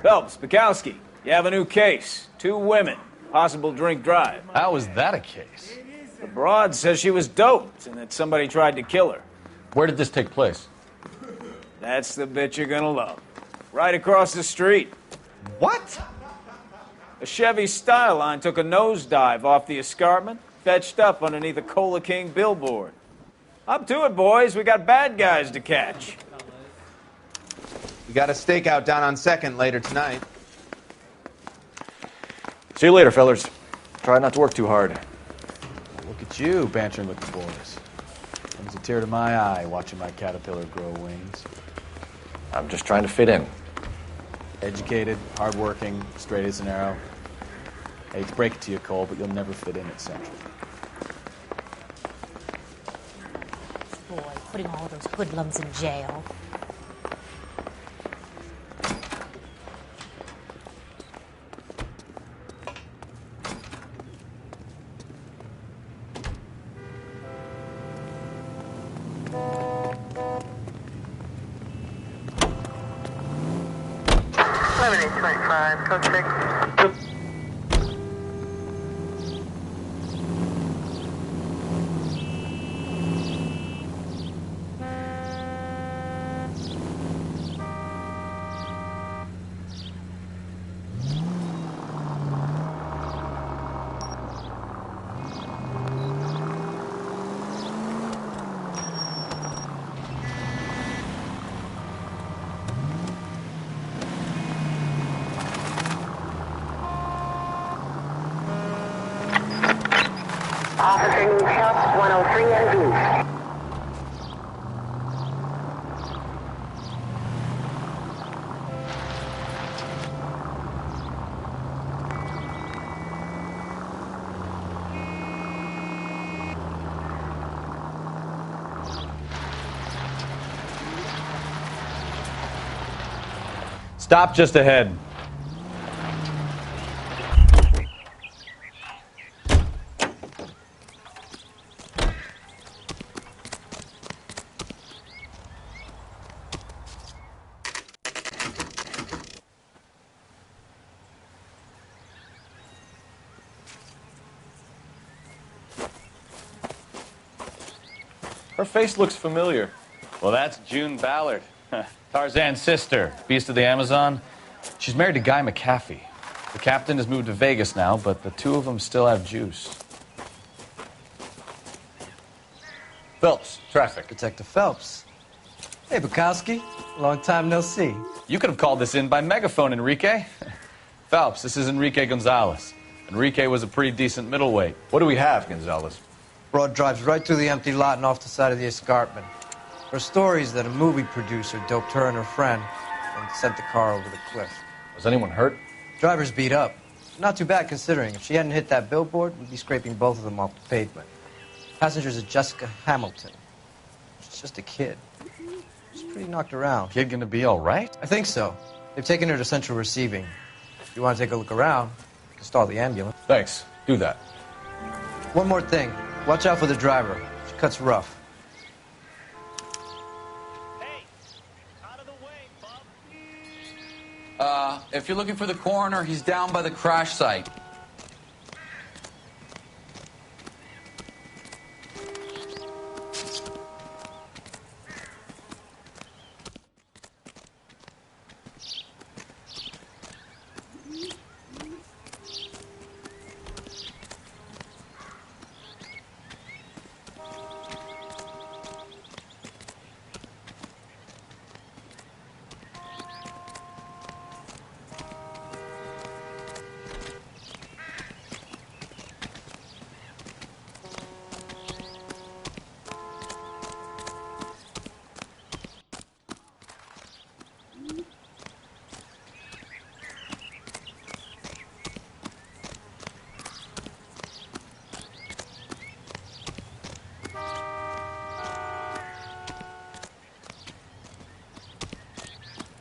Phelps, Bukowski, you have a new case. 2 women, possible drink drive. How is that a case? The broad says she was doped and that somebody tried to kill her. Where did this take place? That's the bit you're gonna love. Right across the street. What? A Chevy Styline took a nosedive off the escarpment, fetched up underneath a Cola King billboard. Up to it, boys. We got bad guys to catch. We got a stakeout down on 2nd later tonight. See you later, fellas. Try not to work too hard. Look at you, bantering with the boys. Brings a tear to my eye watching my caterpillar grow wings. I'm just trying to fit in. Educated, hardworking, straight as an arrow. I hate to break it to you, Cole, but you'll never fit in at Central. Boy, putting all those hoodlums in jail. Officer needs help, 103 and Blue. Stop just ahead. Her face looks familiar. Well, that's June Ballard, Tarzan's sister, beast of the Amazon. She's married to Guy McAfee. The captain has moved to Vegas now, but the 2 of them still have juice. Phelps, traffic. Detective Phelps. Hey, Bukowski. Long time no see. You could have called this in by megaphone, Enrique. Phelps, this is Enrique Gonzalez. Enrique was a pretty decent middleweight. What do we have, Gonzalez? Broad drives right through the empty lot and off the side of the escarpment. Her story is that a movie producer doped her and her friend and sent the car over the cliff. Was anyone hurt? Driver's beat up. Not too bad considering. If she hadn't hit that billboard, we'd be scraping both of them off the pavement. Passengers are Jessica Hamilton. She's just a kid. She's pretty knocked around. Kid gonna be all right? I think so. They've taken her to Central Receiving. If you want to take a look around, you can stall the ambulance. Thanks. Do that. One more thing. Watch out for the driver. She cuts rough. Hey, out of the way, bub. If you're looking for the coroner, he's down by the crash site.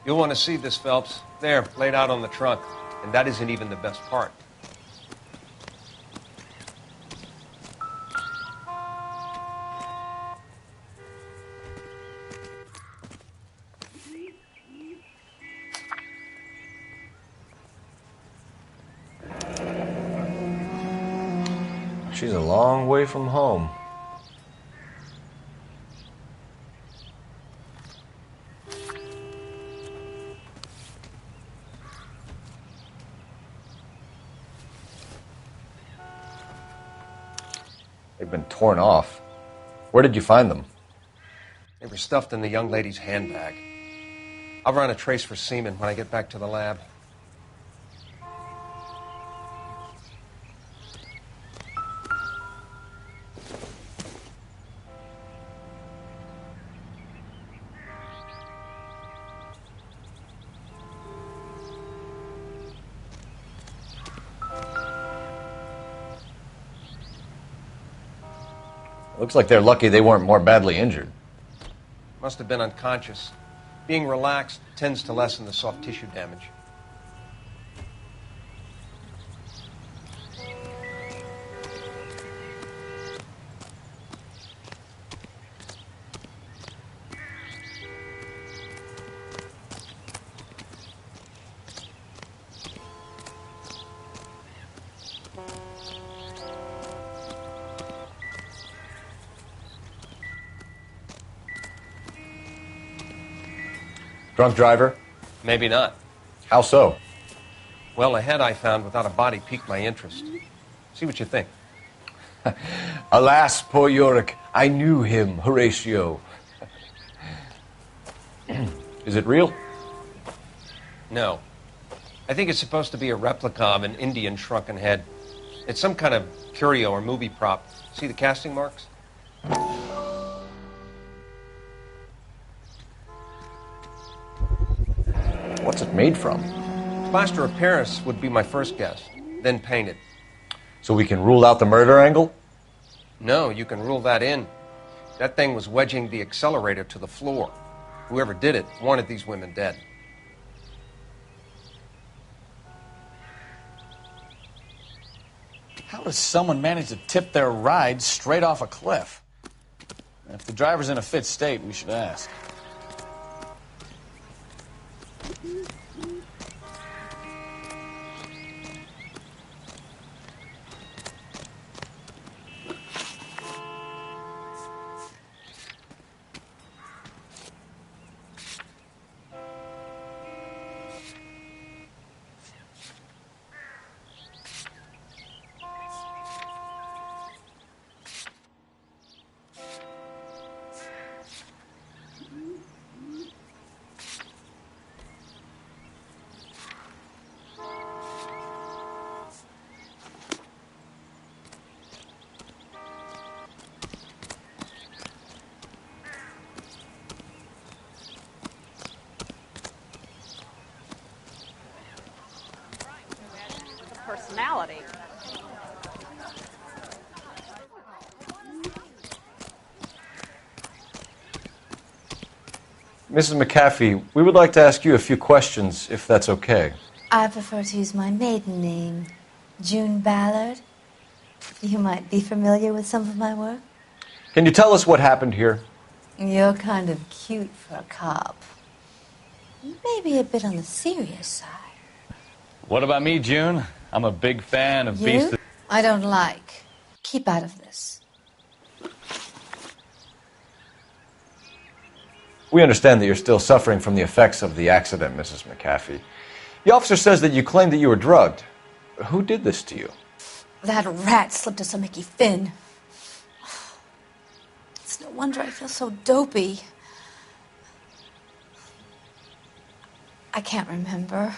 You'll want to see this, Phelps. There, laid out on the trunk. And that isn't even the best part. She's a long way from home. They've been torn off. Where did you find them? They were stuffed in the young lady's handbag. I'll run a trace for semen when I get back to the lab. Looks like they're lucky they weren't more badly injured. Must have been unconscious. Being relaxed tends to lessen the soft tissue damage. Drunk driver? Maybe not. How so? Well, the head I found without a body piqued my interest. See what you think. Alas, poor Yorick, I knew him, Horatio. Is it real? No. I think it's supposed to be a replica of an Indian shrunken head. It's some kind of curio or movie prop. See the casting marks? What's it made from? Plaster of Paris would be my first guess, then painted. So we can rule out the murder angle? No, you can rule that in. That thing was wedging the accelerator to the floor. Whoever did it wanted these women dead. How does someone manage to tip their ride straight off a cliff? If the driver's in a fit state, we should ask. Personality. Mrs. McAfee, we would like to ask you a few questions, if that's okay. I prefer to use my maiden name, June Ballard. You might be familiar with some of my work. Can you tell us what happened here? You're kind of cute for a cop. Maybe a bit on the serious side. What about me, June? I'm a big fan of Beast. You? I don't like. Keep out of this. We understand that you're still suffering from the effects of the accident, Mrs. McAfee. The officer says that you claimed that you were drugged. Who did this to you? That rat slipped us a Mickey Finn. It's no wonder I feel so dopey. I can't remember.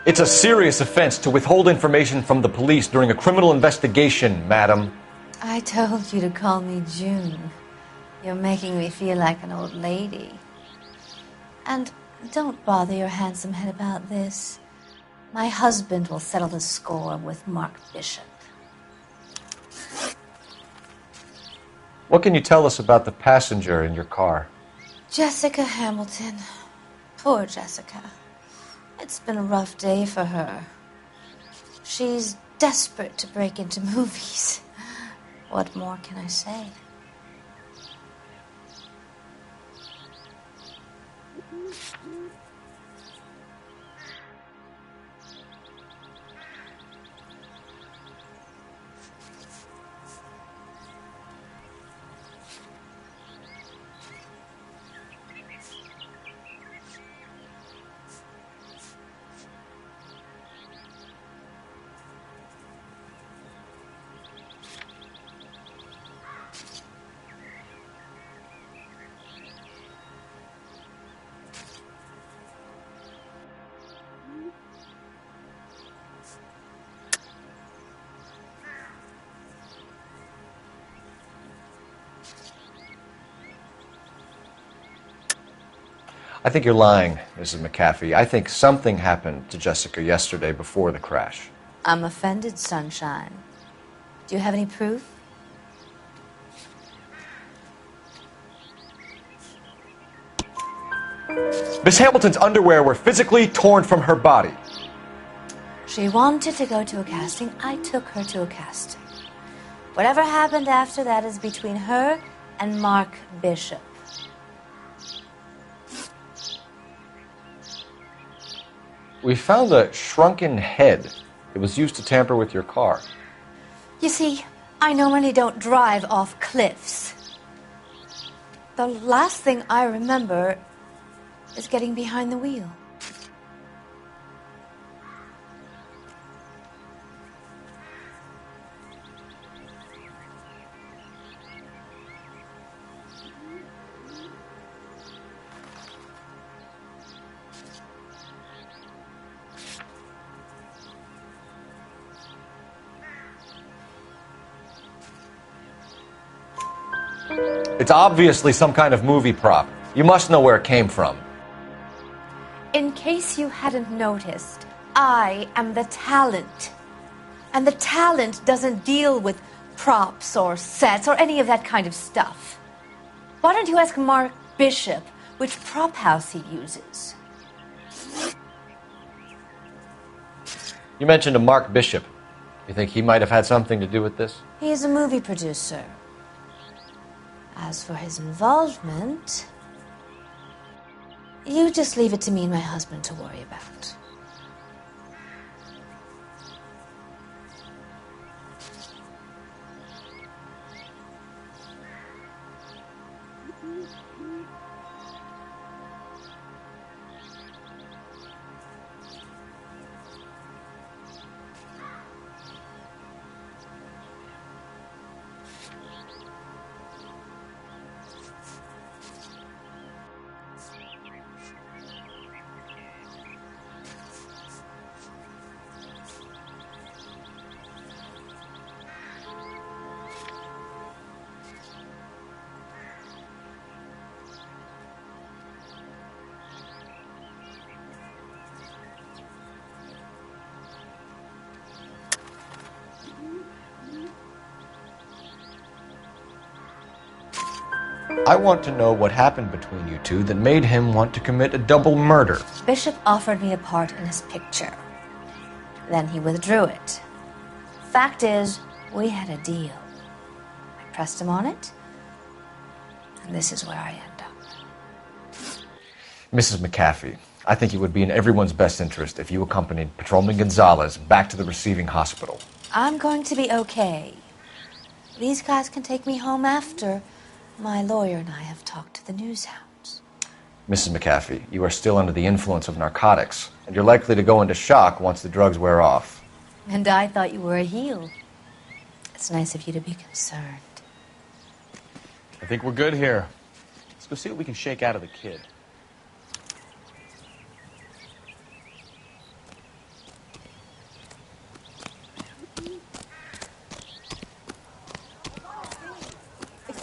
It's a serious offense to withhold information from the police during a criminal investigation, madam. I told you to call me June. You're making me feel like an old lady. And don't bother your handsome head about this. My husband will settle the score with Mark Bishop. What can you tell us about the passenger in your car? Jessica Hamilton. Poor Jessica. It's been a rough day for her. She's desperate to break into movies. What more can I say? I think you're lying, Mrs. McAfee. I think something happened to Jessica yesterday before the crash. I'm offended, Sunshine. Do you have any proof? Miss Hamilton's underwear were physically torn from her body. She wanted to go to a casting. I took her to a casting. Whatever happened after that is between her and Mark Bishop. We found a shrunken head. It was used to tamper with your car. You see, I normally don't drive off cliffs. The last thing I remember is getting behind the wheel. It's obviously some kind of movie prop. You must know where it came from. In case you hadn't noticed, I am the talent. And the talent doesn't deal with props or sets or any of that kind of stuff. Why don't you ask Mark Bishop which prop house he uses? You mentioned a Mark Bishop. You think he might have had something to do with this? He is a movie producer. As for his involvement, you just leave it to me and my husband to worry about. I want to know what happened between you two that made him want to commit a double murder. Bishop offered me a part in his picture. Then he withdrew it. Fact is, we had a deal. I pressed him on it, and this is where I end up. Mrs. McAfee, I think it would be in everyone's best interest if you accompanied Patrolman Gonzalez back to the receiving hospital. I'm going to be okay. These guys can take me home after my lawyer and I have talked to the news hounds. Mrs. McAfee, you are still under the influence of narcotics, and you're likely to go into shock once the drugs wear off. And I thought you were a heel. It's nice of you to be concerned. I think we're good here. Let's go see what we can shake out of the kid.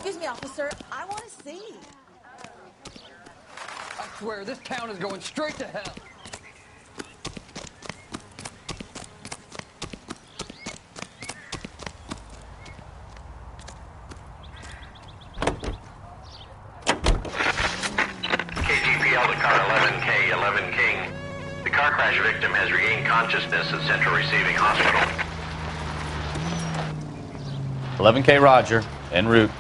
Excuse me, officer. I want to see. I swear, this town is going straight to hell. KGPL to car 11K, 11 King. The car crasher victim has regained consciousness at Central Receiving Hospital. 11K Roger, en route.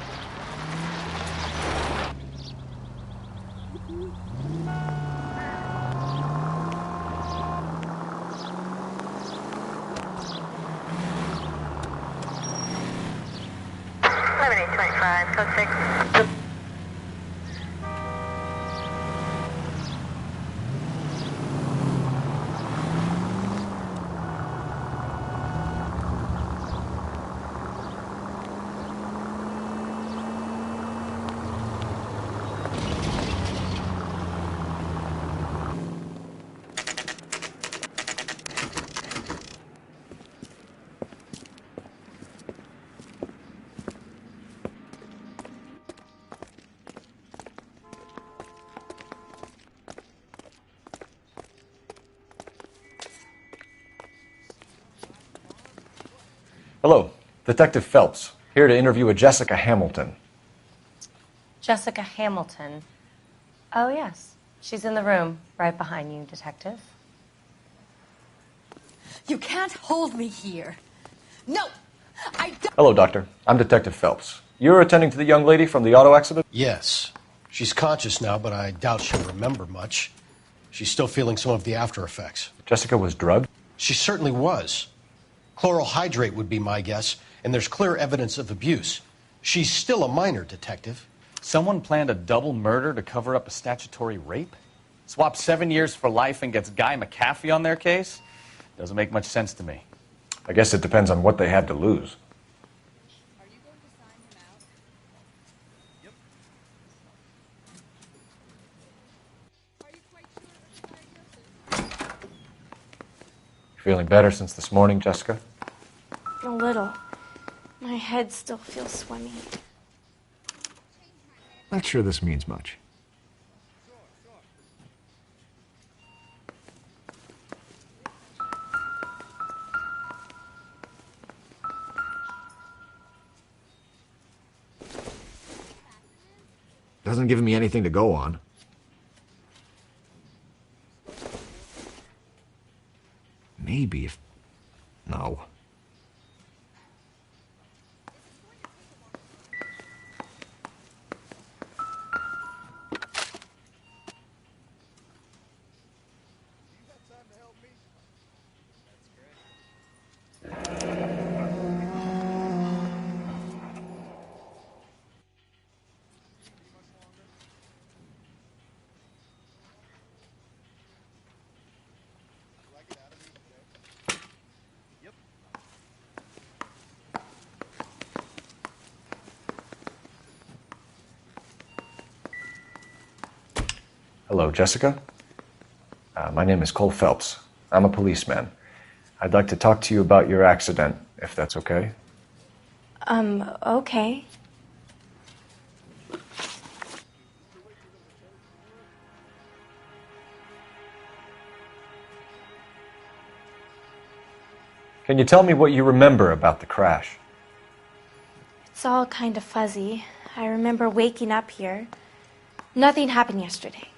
Hello, Detective Phelps, here to interview a Jessica Hamilton. Jessica Hamilton. Oh, yes. She's in the room, right behind you, Detective. You can't hold me here. No, I don't. Hello, Doctor. I'm Detective Phelps. You're attending to the young lady from the auto accident? Yes. She's conscious now, but I doubt she'll remember much. She's still feeling some of the after effects. Jessica was drugged? She certainly was. Chloral hydrate would be my guess, and there's clear evidence of abuse. She's still a minor, Detective. Someone planned a double murder to cover up a statutory rape? Swap 7 years for life and gets Guy McAfee on their case? Doesn't make much sense to me. I guess it depends on what they had to lose. Feeling better since this morning, Jessica? A little. My head still feels swimmy. Not sure this means much. Doesn't give me anything to go on. Maybe if... No. Hello, Jessica. My name is Cole Phelps. I'm a policeman. I'd like to talk to you about your accident, if that's okay. Okay. Can you tell me what you remember about the crash? It's all kind of fuzzy. I remember waking up here. Nothing happened yesterday.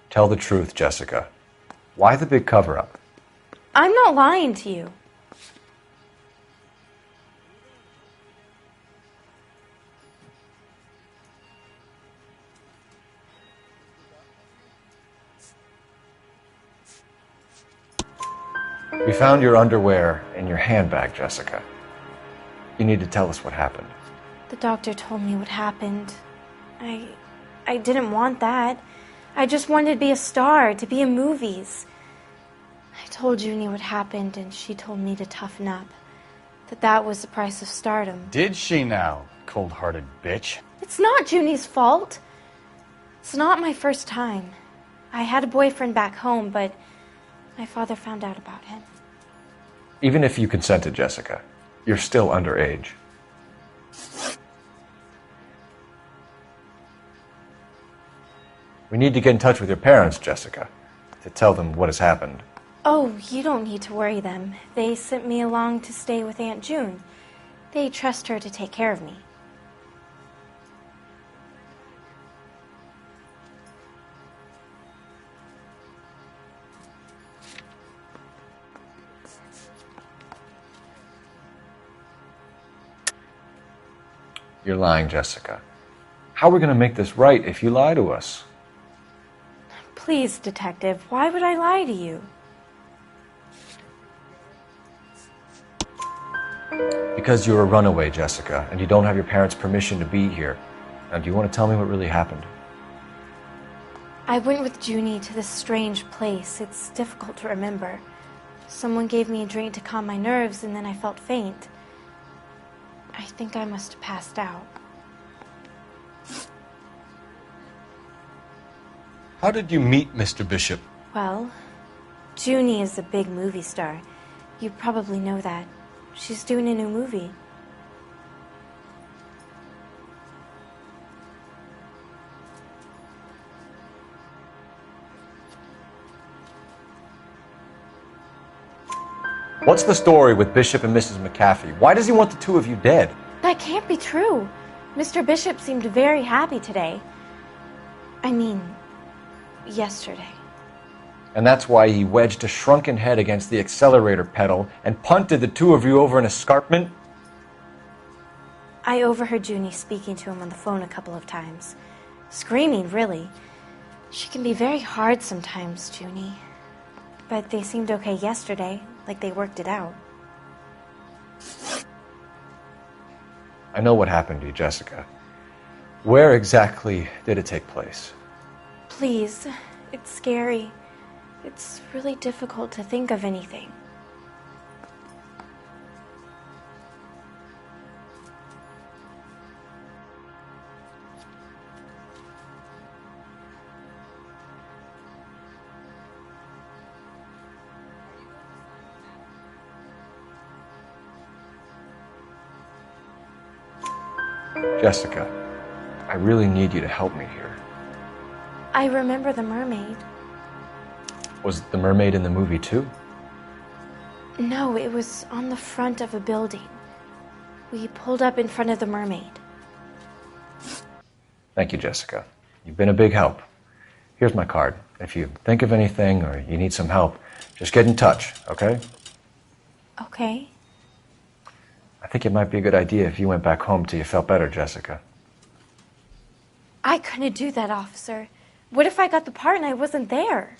Tell the truth, Jessica. Why the big cover-up? I'm not lying to you. We found your underwear in your handbag, Jessica. You need to tell us what happened. The doctor told me what happened. I didn't want that. I just wanted to be a star, to be in movies. I told Junie what happened, and she told me to toughen up. That was the price of stardom. Did she now, cold-hearted bitch? It's not Junie's fault. It's not my first time. I had a boyfriend back home, but my father found out about him. Even if you consented, Jessica, you're still underage. We need to get in touch with your parents, Jessica, to tell them what has happened. Oh, you don't need to worry them. They sent me along to stay with Aunt June. They trust her to take care of me. You're lying, Jessica. How are we going to make this right if you lie to us? Please, Detective, why would I lie to you? Because you're a runaway, Jessica, and you don't have your parents' permission to be here. Now, do you want to tell me what really happened? I went with Junie to this strange place. It's difficult to remember. Someone gave me a drink to calm my nerves, and then I felt faint. I think I must have passed out. How did you meet Mr. Bishop? Well, Junie is a big movie star. You probably know that. She's doing a new movie. What's the story with Bishop and Mrs. McAfee? Why does he want the two of you dead? That can't be true. Mr. Bishop seemed very happy today. I mean, yesterday. And that's why he wedged a shrunken head against the accelerator pedal and punted the two of you over an escarpment? I overheard Junie speaking to him on the phone a couple of times. Screaming, really. She can be very hard sometimes, Junie. But they seemed okay yesterday, like they worked it out. I know what happened to you, Jessica. Where exactly did it take place? Please, it's scary. It's really difficult to think of anything. Jessica, I really need you to help me here. I remember the mermaid. Was the mermaid in the movie too? No, it was on the front of a building. We pulled up in front of the mermaid. Thank you, Jessica. You've been a big help. Here's my card. If you think of anything or you need some help, just get in touch, okay? Okay. I think it might be a good idea if you went back home till you felt better, Jessica. I couldn't do that, officer. What if I got the part and I wasn't there?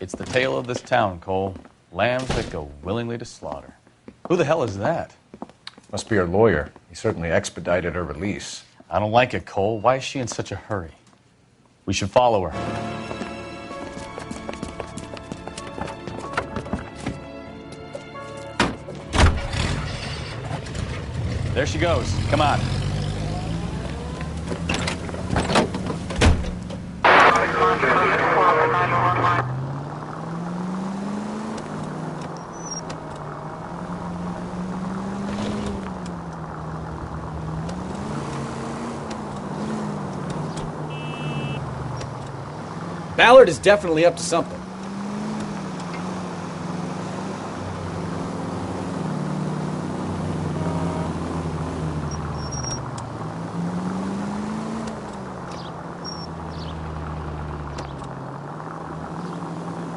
It's the tale of this town, Cole. Lambs that go willingly to slaughter. Who the hell is that? Must be her lawyer. He certainly expedited her release. I don't like it, Cole. Why is she in such a hurry? We should follow her. There she goes. Come on. Ballard is definitely up to something.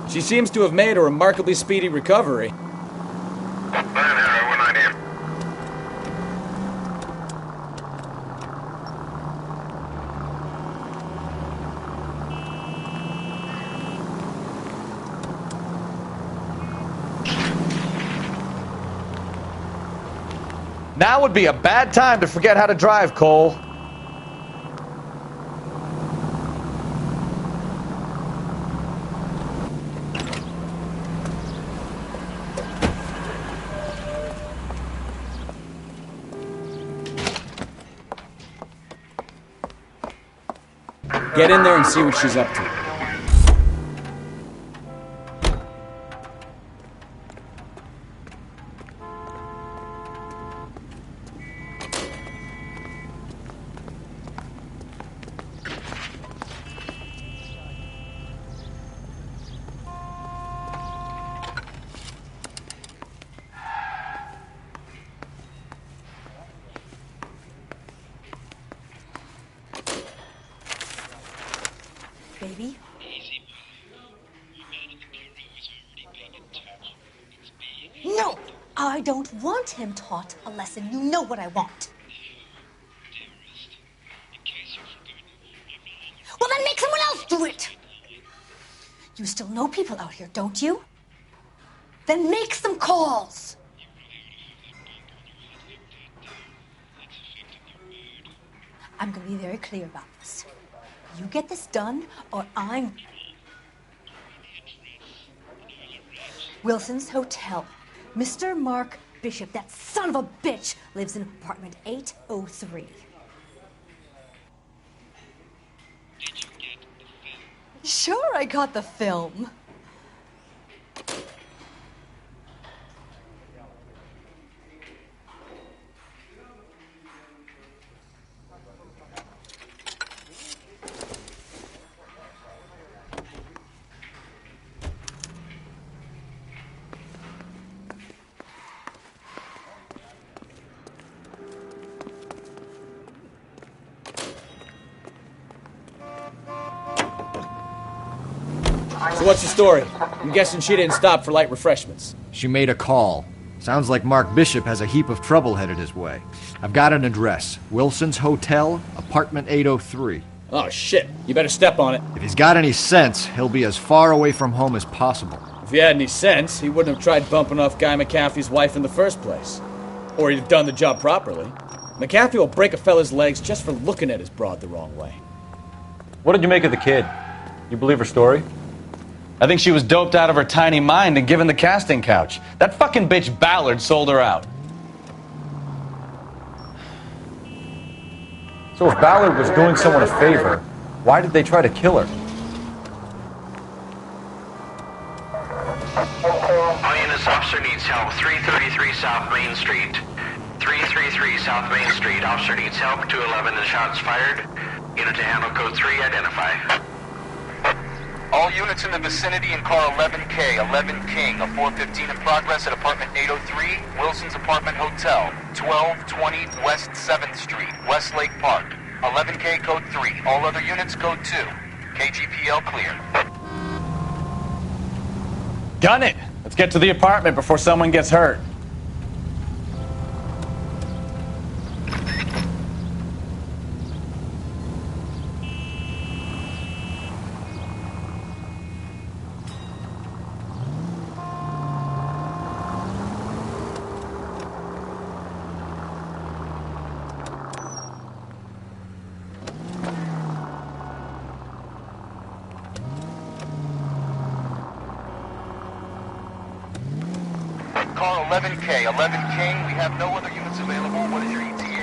She seems to have made a remarkably speedy recovery. Now would be a bad time to forget how to drive, Cole. Get in there and see what she's up to. I don't want him taught a lesson. You know what I want. Well, then make someone else do it. You still know people out here, don't you? Then make some calls. I'm going to be very clear about this. You get this done, or I'm... Wilson's Hotel. Mr. Mark Bishop, that son of a bitch, lives in apartment 803. Sure, I got the film. So what's the story? I'm guessing she didn't stop for light refreshments. She made a call. Sounds like Mark Bishop has a heap of trouble headed his way. I've got an address. Wilson's Hotel, apartment 803. Oh, shit. You better step on it. If he's got any sense, he'll be as far away from home as possible. If he had any sense, he wouldn't have tried bumping off Guy McAfee's wife in the first place. Or he'd have done the job properly. McAfee will break a fella's legs just for looking at his broad the wrong way. What did you make of the kid? You believe her story? I think she was doped out of her tiny mind and given the casting couch. That fucking bitch Ballard sold her out. So if Ballard was doing someone a favor, why did they try to kill her? All units, officer needs help. 333 South Main Street. 333 South Main Street. Officer needs help. 211 and shots fired. Unit to handle code 3. Identify. All units in the vicinity in car 11K, 11 King, a 415 in progress at apartment 803, Wilson's Apartment Hotel, 1220 West 7th Street, Westlake Park. 11K code 3. All other units code 2. KGPL clear. Gun it! Let's get to the apartment before someone gets hurt. Car 11K, 11 King, we have no other units available. What is your ETA?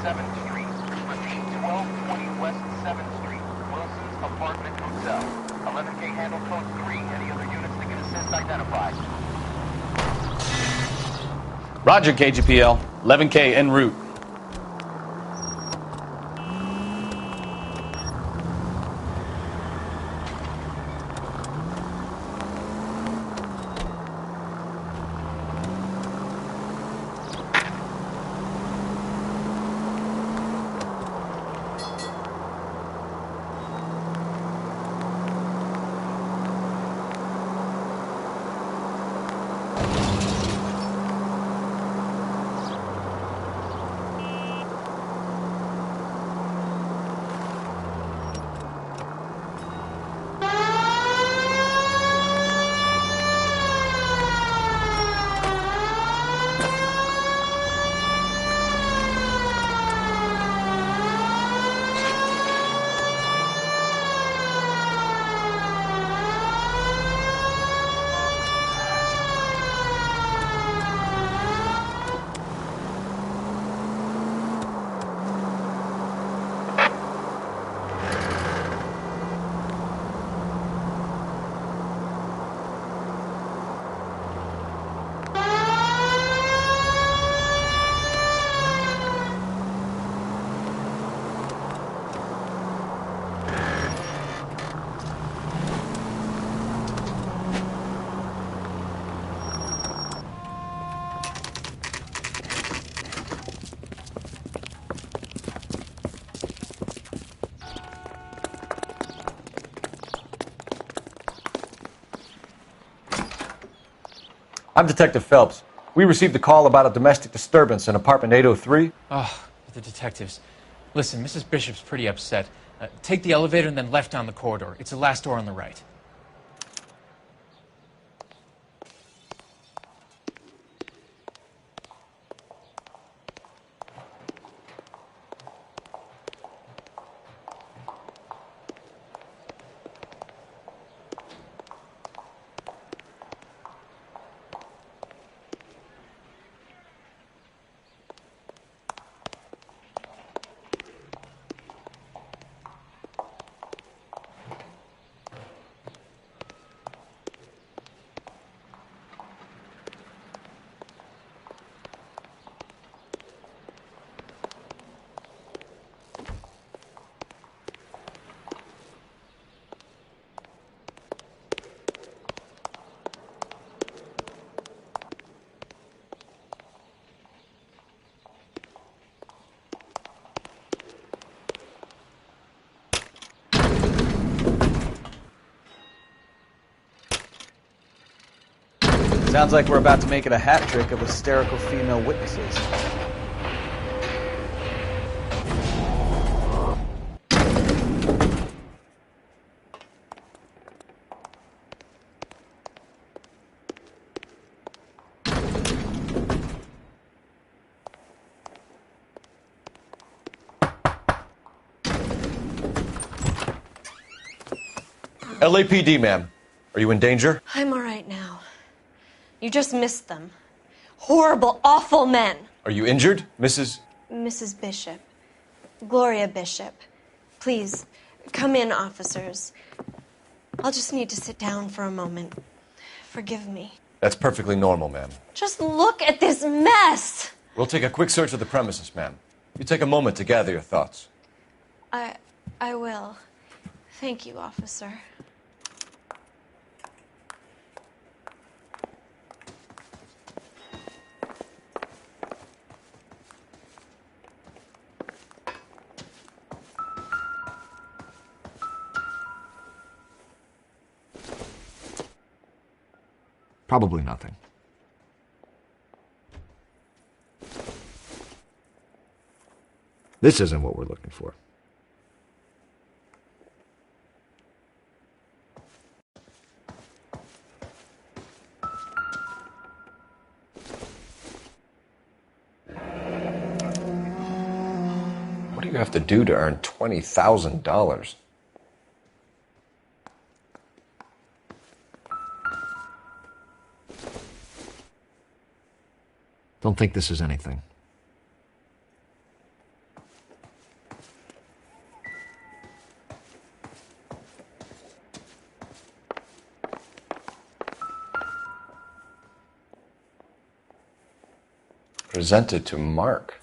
7th Street. Repeat, 1220 West 7th Street, Wilson's Apartment Hotel. 11K handle code 3. Any other units that can assist identified? Roger, KGPL. 11K en route. I'm Detective Phelps. We received a call about a domestic disturbance in apartment 803. Oh, the detectives. Listen, Mrs. Bishop's pretty upset. Take the elevator and then left down the corridor. It's the last door on the right. Sounds like we're about to make it a hat trick of hysterical female witnesses. LAPD, ma'am. Are you in danger? I'm all right now. You just missed them. Horrible, awful men. Are you injured, Mrs.? Mrs. Bishop. Gloria Bishop. Please, come in, officers. I'll just need to sit down for a moment. Forgive me. That's perfectly normal, ma'am. Just look at this mess! We'll take a quick search of the premises, ma'am. You take a moment to gather your thoughts. I will. Thank you, officer. Probably nothing. This isn't what we're looking for. What do you have to do to earn $20,000? Don't think this is anything. Presented to Mark.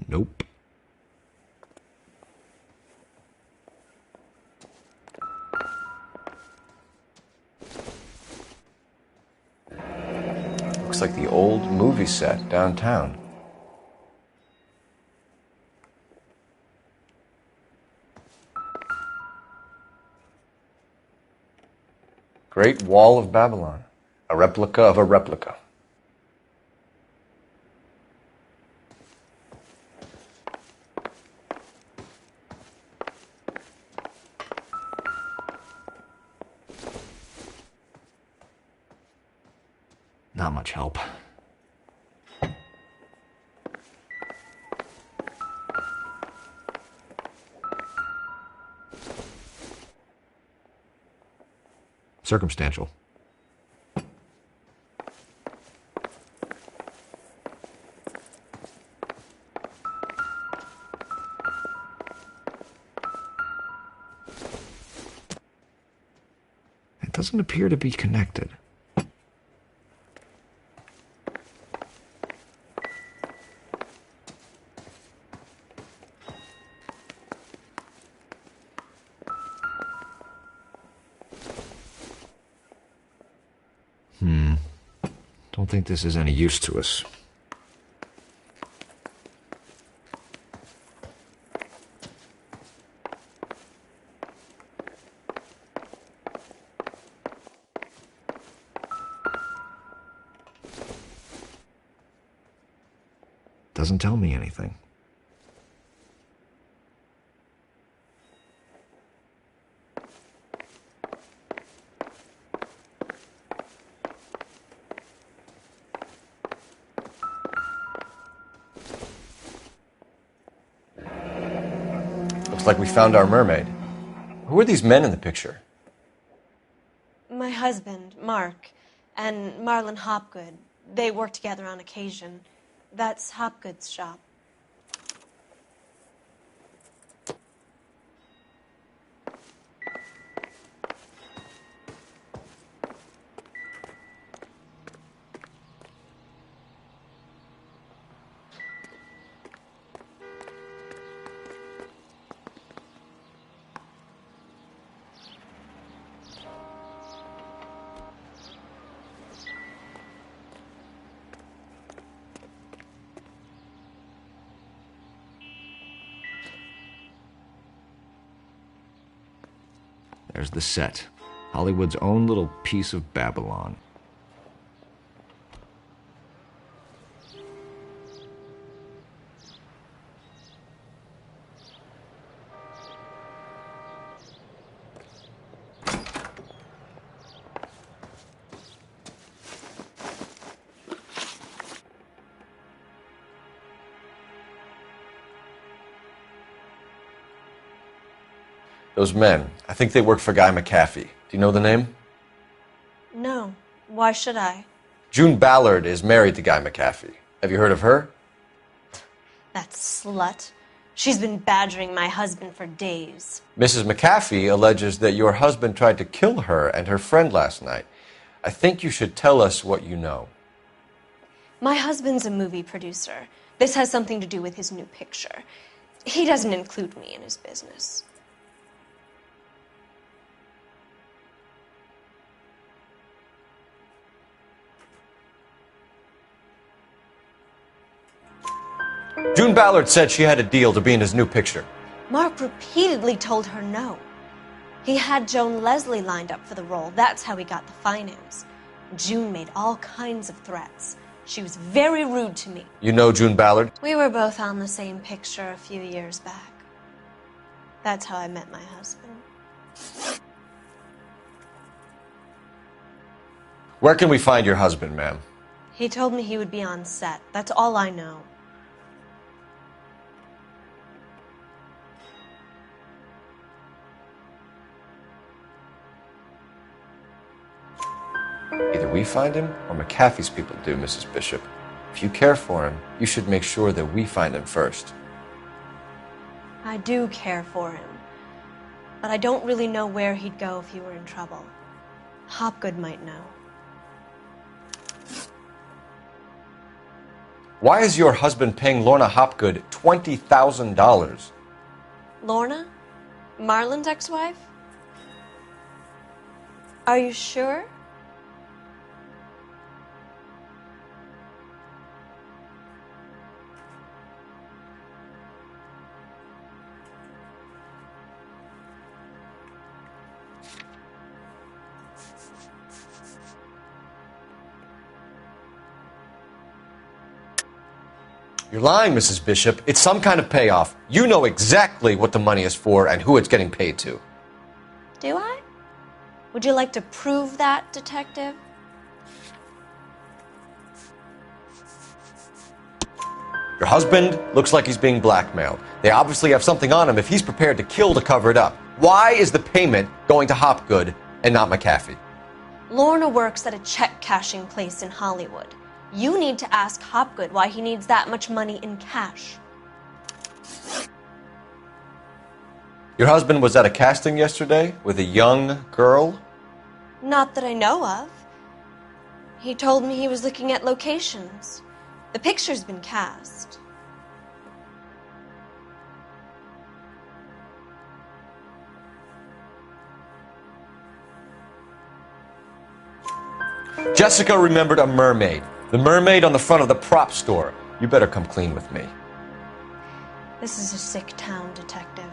Nope. Looks like the old movie set downtown. Great Wall of Babylon. A replica of a replica. Not much help. Circumstantial. It doesn't appear to be connected. think this is any use to us. Doesn't tell me anything. Looks like we found our mermaid. Who are these men in the picture? My husband, Mark, and Marlon Hopgood. They work together on occasion. That's Hopgood's shop. There's the set. Hollywood's own little piece of Babylon. Those men, I think they work for Guy McAfee. Do you know the name? No. Why should I? June Ballard is married to Guy McAfee. Have you heard of her? That slut. She's been badgering my husband for days. Mrs. McAfee alleges that your husband tried to kill her and her friend last night. I think you should tell us what you know. My husband's a movie producer. This has something to do with his new picture. He doesn't include me in his business. June Ballard said she had a deal to be in his new picture. Mark repeatedly told her no. He had Joan Leslie lined up for the role. That's how he got the finance. June made all kinds of threats. She was very rude to me. You know June Ballard? We were both on the same picture a few years back. That's how I met my husband. Where can we find your husband, ma'am? He told me he would be on set. That's all I know. Either we find him or McAfee's people do, Mrs. Bishop. If you care for him, you should make sure that we find him first. I do care for him. But I don't really know where he'd go if he were in trouble. Hopgood might know. Why is your husband paying Lorna Hopgood $20,000? Lorna? Marlon's ex-wife? Are you sure? You're lying, Mrs. Bishop. It's some kind of payoff. You know exactly what the money is for and who it's getting paid to. Do I? Would you like to prove that, detective? Your husband looks like he's being blackmailed. They obviously have something on him if he's prepared to kill to cover it up. Why is the payment going to Hopgood and not McAfee? Lorna works at a check-cashing place in Hollywood. You need to ask Hopgood why he needs that much money in cash. Your husband was at a casting yesterday with a young girl? Not that I know of. He told me he was looking at locations. The picture's been cast. Jessica remembered a mermaid. The mermaid on the front of the prop store. You better come clean with me. This is a sick town, Detective.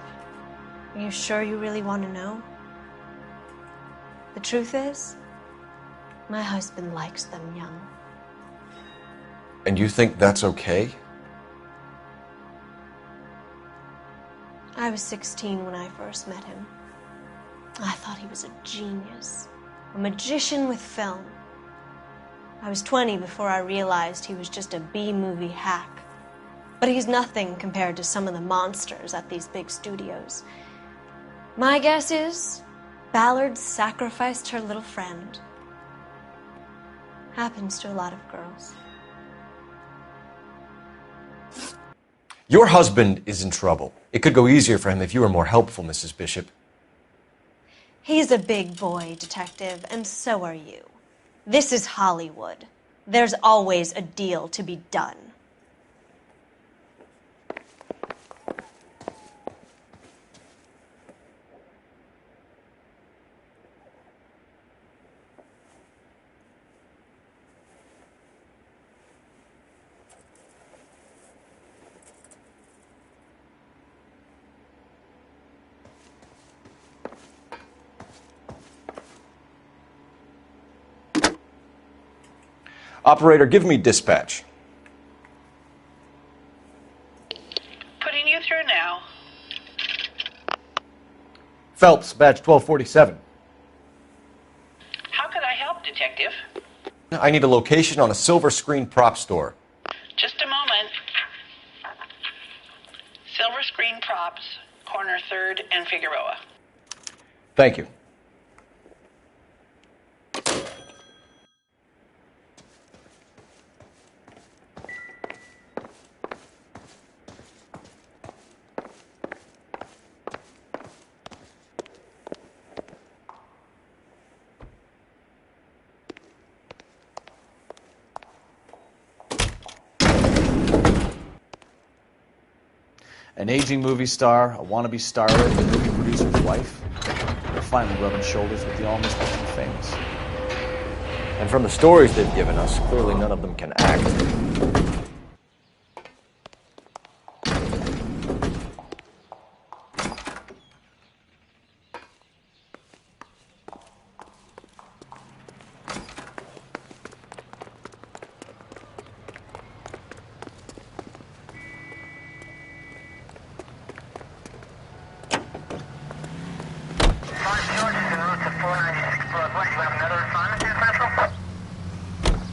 Are you sure you really want to know? The truth is, my husband likes them young. And you think that's okay? I was 16 when I first met him. I thought he was a genius, a magician with film. I was 20 before I realized he was just a B-movie hack. But he's nothing compared to some of the monsters at these big studios. My guess is Ballard sacrificed her little friend. Happens to a lot of girls. Your husband is in trouble. It could go easier for him if you were more helpful, Mrs. Bishop. He's a big boy, Detective, and so are you. This is Hollywood. There's always a deal to be done. Operator, give me dispatch. Putting you through now. Phelps, badge 1247. How could I help, Detective? I need a location on a silver screen prop store. Just a moment. Silver Screen Props, corner 3rd and Figueroa. Thank you. An aging movie star, a wannabe starlet, a movie producer's wife. They're finally rubbing shoulders with the almost famous. And from the stories they've given us, clearly none of them can act.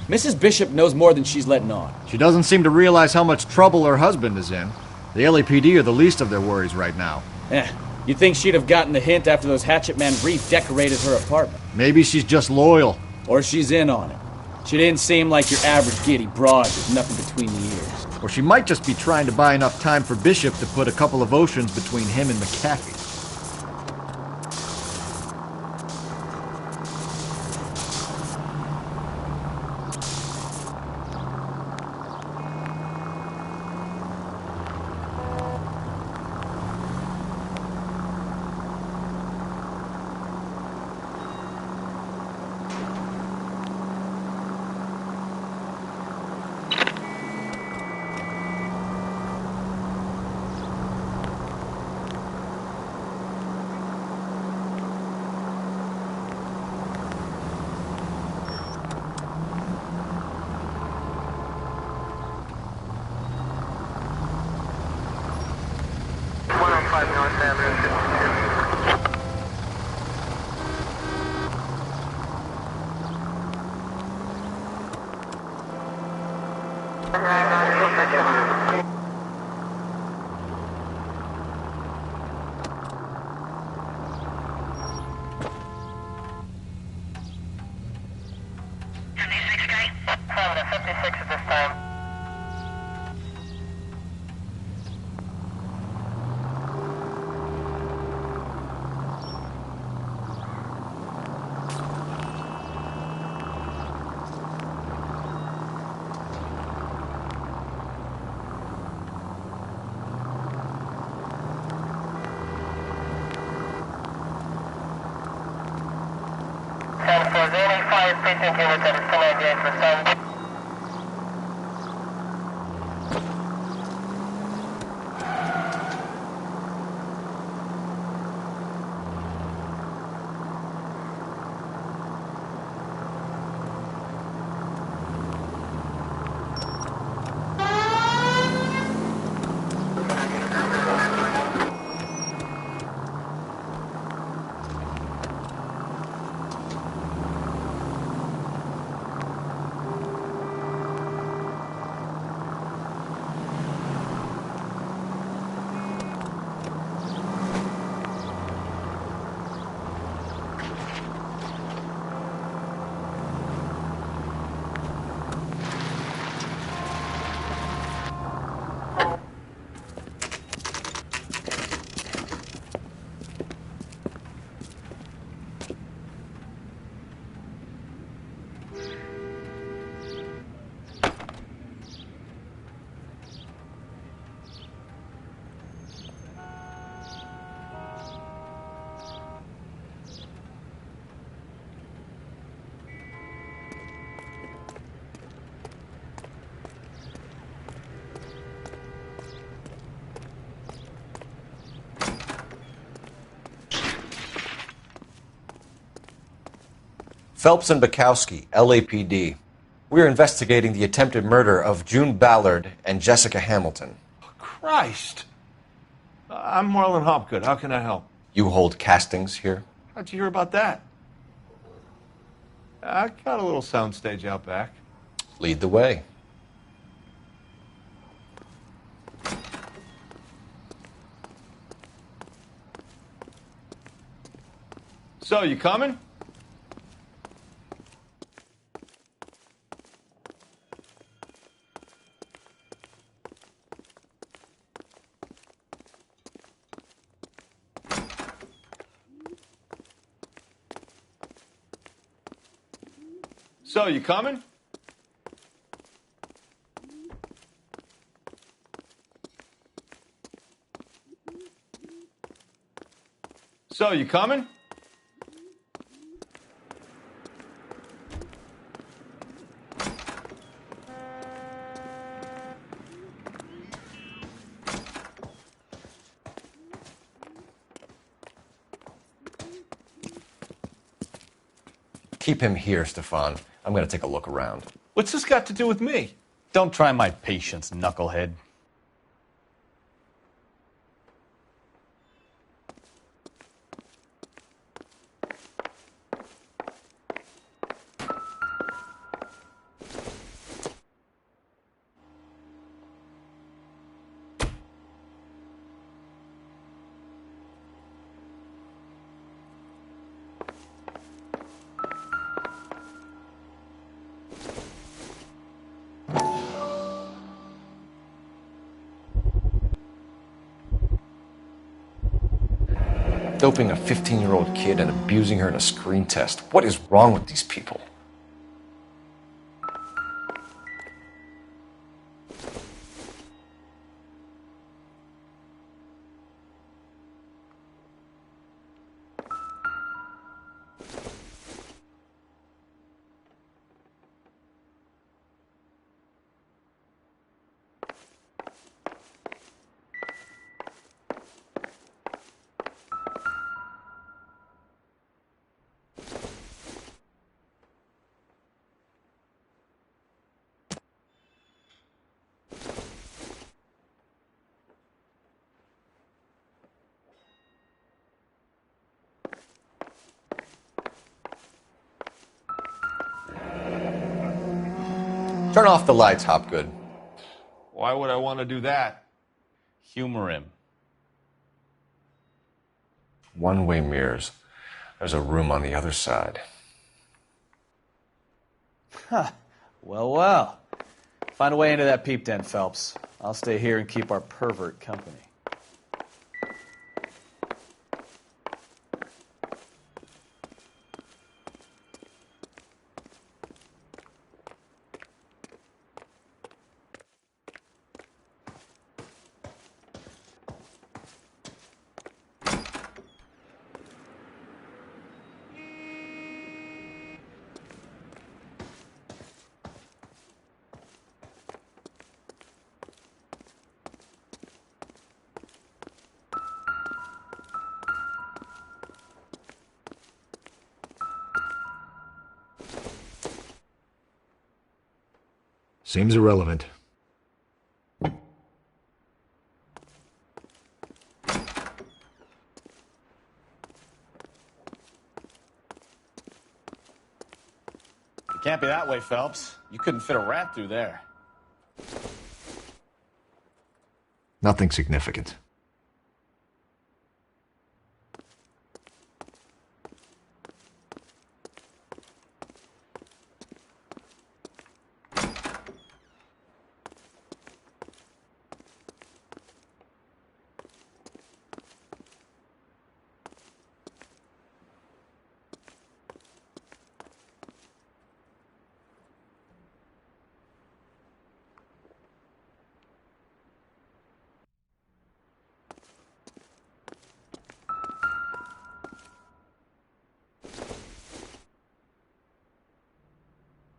Mrs. Bishop knows more than she's letting on. She doesn't seem to realize how much trouble her husband is in. The LAPD are the least of their worries right now. You'd think she'd have gotten the hint after those hatchet men redecorated her apartment. Maybe she's just loyal. Or she's in on it. She didn't seem like your average giddy broad with nothing between the ears. Or she might just be trying to buy enough time for Bishop to put a couple of oceans between him and McAfee. Phelps and Bukowski, LAPD. We're investigating the attempted murder of June Ballard and Jessica Hamilton. Christ! I'm Marlon Hopgood. How can I help? You hold castings here? How'd you hear about that? I got a little soundstage out back. Lead the way. So, you coming? So, you coming? So, you coming? Keep him here, Stefan. I'm going to take a look around. What's this got to do with me? Don't try my patience, knucklehead. Doping a 15-year-old kid and abusing her in a screen test. What is wrong with these people? Turn off the lights, Hopgood. Why would I want to do that? Humor him. One-way mirrors. There's a room on the other side. Huh. Well, well. Find a way into that peep den, Phelps. I'll stay here and keep our pervert company. Seems irrelevant. It can't be that way, Phelps. You couldn't fit a rat through there. Nothing significant.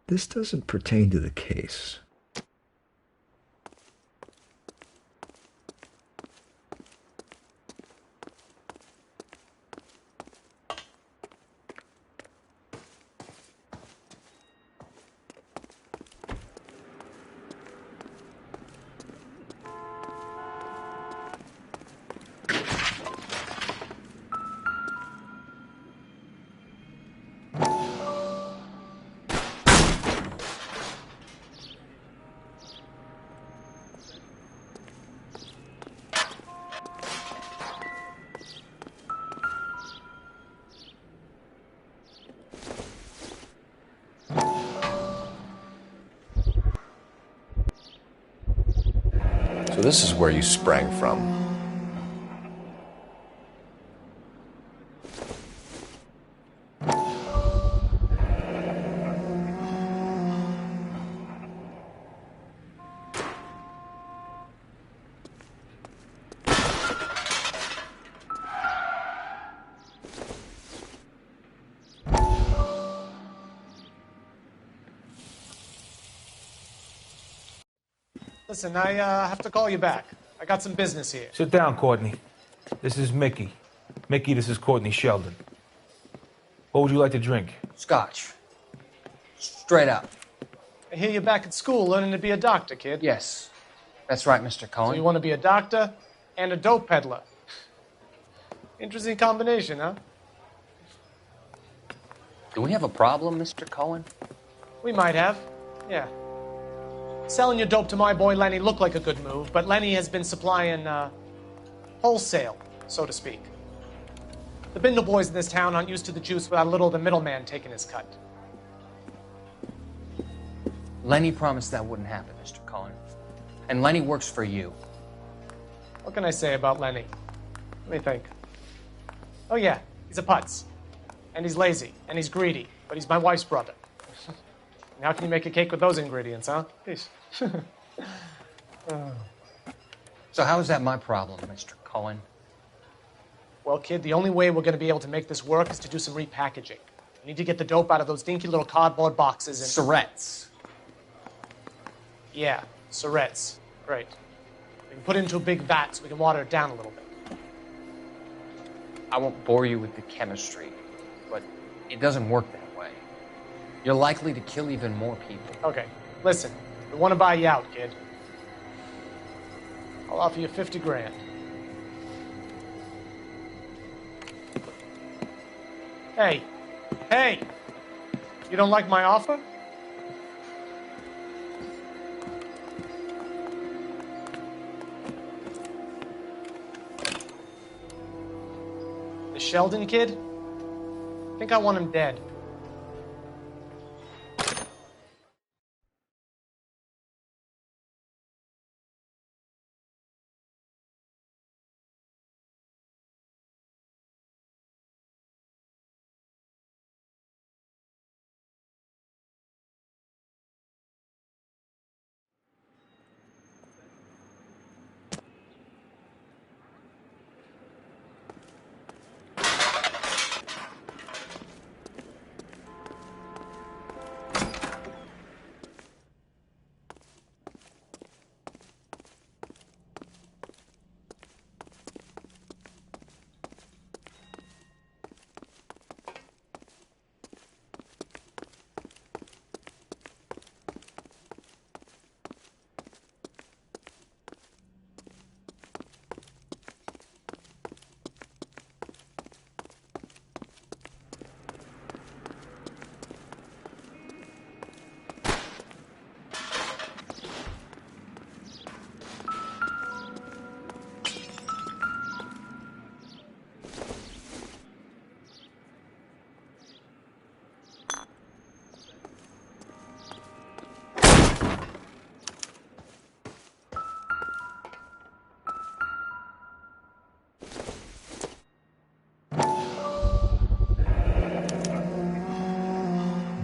This doesn't pertain to the case. So this is where you sprang from. Listen, I have to call you back. I got some business here. Sit down, Courtney. This is Mickey. Mickey, this is Courtney Sheldon. What would you like to drink? Scotch. Straight up. I hear you're back at school learning to be a doctor, kid. Yes. That's right, Mr. Cohen. So you want to be a doctor and a dope peddler. Interesting combination, huh? Do we have a problem, Mr. Cohen? We might have. Yeah. Selling your dope to my boy Lenny looked like a good move, but Lenny has been supplying, wholesale, so to speak. The Bindle boys in this town aren't used to the juice without a little of the middleman taking his cut. Lenny promised that wouldn't happen, Mr. Cohen. And Lenny works for you. What can I say about Lenny? Let me think. Oh yeah, he's a putz. And he's lazy, and he's greedy, but he's my wife's brother. And how can you make a cake with those ingredients, huh? Peace. So how is that my problem, Mr. Cohen? Well, kid, the only way we're going to be able to make this work is to do some repackaging. We need to get the dope out of those dinky little cardboard boxes and... Surrettes. Yeah, Surrettes. Great. We can put it into a big vat so we can water it down a little bit. I won't bore you with the chemistry, but it doesn't work that way. You're likely to kill even more people. Okay, listen. We want to buy you out, kid. I'll offer you 50 grand. Hey. Hey! You don't like my offer? The Sheldon kid? I think I want him dead.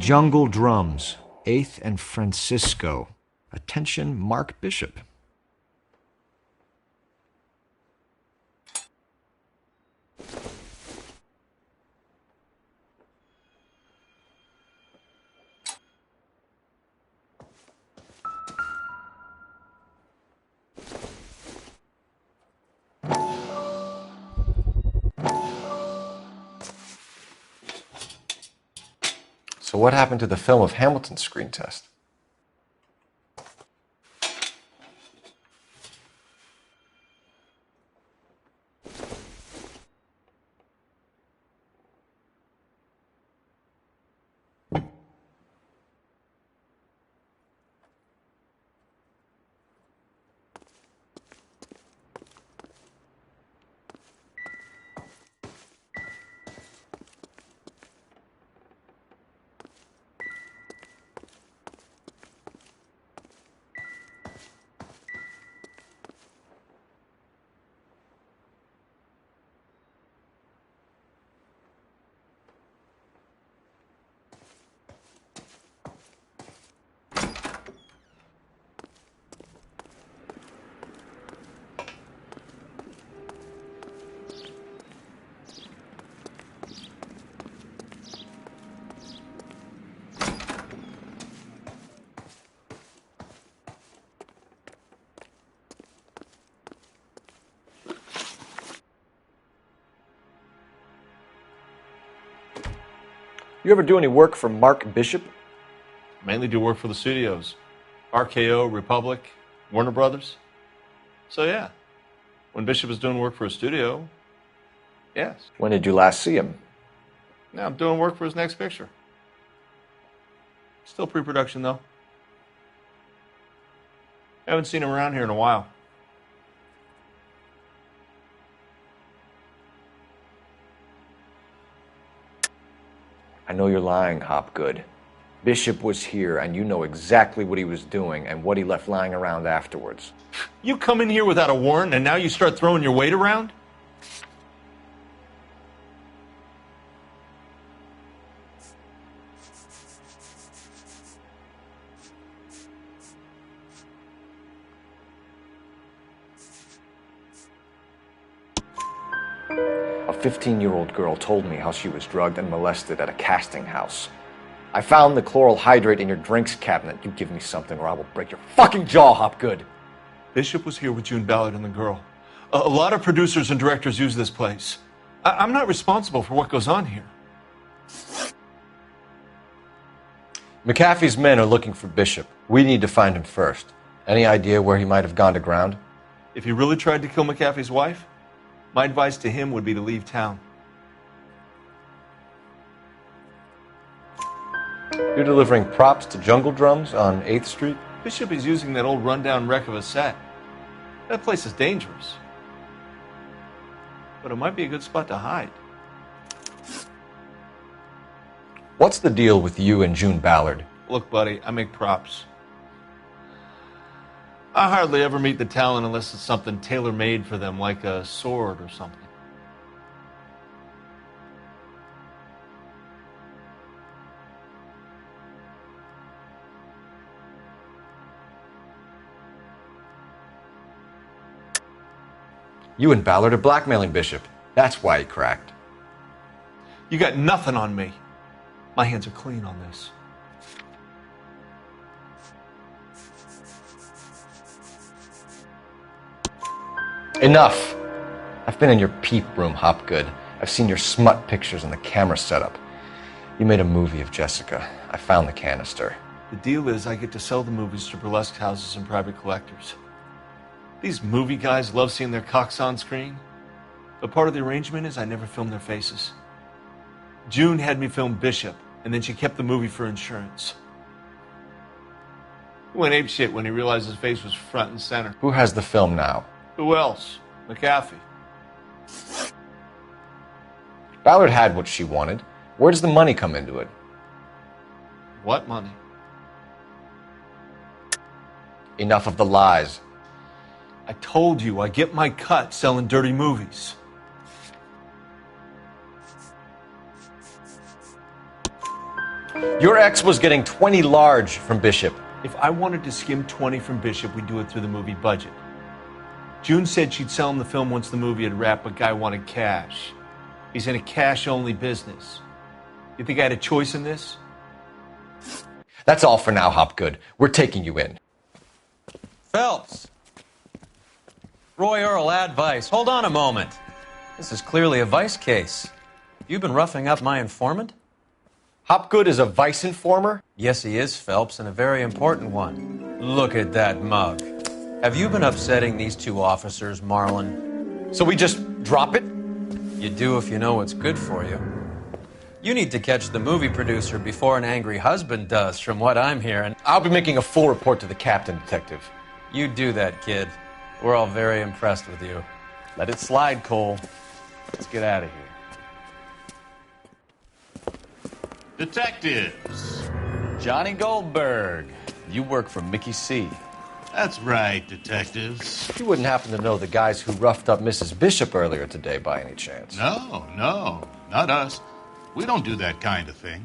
Jungle Drums, 8th and Francisco. Attention, Mark Bishop. So what happened to the film of Hamilton's screen test? You ever do any work for Mark Bishop? Mainly do work for the studios. RKO, Republic, Warner Brothers. So yeah, when Bishop is doing work for a studio, yes. When did you last see him? Now I'm doing work for his next picture. Still pre-production though. Haven't seen him around here in a while. I know you're lying, Hopgood. Bishop was here, and you know exactly what he was doing and what he left lying around afterwards. You come in here without a warrant, and now you start throwing your weight around? A 15-year-old girl told me how she was drugged and molested at a casting house. I found the chloral hydrate in your drinks cabinet. You give me something or I will break your fucking jaw, Hopgood. Bishop was here with June Ballard and the girl. A lot of producers and directors use this place. I'm not responsible for what goes on here. McAfee's men are looking for Bishop. We need to find him first. Any idea where he might have gone to ground? If he really tried to kill McAfee's wife, my advice to him would be to leave town. You're delivering props to Jungle Drums on 8th Street? Bishop is using that old rundown wreck of a set. That place is dangerous. But it might be a good spot to hide. What's the deal with you and June Ballard? Look, buddy, I make props. I hardly ever meet the talent unless it's something tailor-made for them, like a sword or something. You and Ballard are blackmailing Bishop. That's why he cracked. You got nothing on me. My hands are clean on this. Enough! I've been in your peep room, Hopgood. I've seen your smut pictures and the camera setup. You made a movie of Jessica. I found the canister. The deal is I get to sell the movies to burlesque houses and private collectors. These movie guys love seeing their cocks on screen. But part of the arrangement is I never film their faces. June had me film Bishop, and then she kept the movie for insurance. He went apeshit when he realized his face was front and center. Who has the film now? Who else? McAfee. Ballard had what she wanted. Where does the money come into it? What money? Enough of the lies. I told you, I get my cut selling dirty movies. Your ex was getting 20 large from Bishop. If I wanted to skim 20 from Bishop, we'd do it through the movie budget. June said she'd sell him the film once the movie had wrapped, but Guy wanted cash. He's in a cash-only business. You think I had a choice in this? That's all for now, Hopgood. We're taking you in. Phelps! Roy Earl, advice. Hold on a moment. This is clearly a vice case. You've been roughing up my informant? Hopgood is a vice informer? Yes, he is, Phelps, and a very important one. Look at that mug. Have you been upsetting these two officers, Marlon? So we just drop it? You do if you know what's good for you. You need to catch the movie producer before an angry husband does, from what I'm hearing. I'll be making a full report to the captain, Detective. You do that, kid. We're all very impressed with you. Let it slide, Cole. Let's get out of here. Detectives. Johnny Goldberg. You work for Mickey C. That's right, detectives. You wouldn't happen to know the guys who roughed up Mrs. Bishop earlier today by any chance? No, not us. We don't do that kind of thing.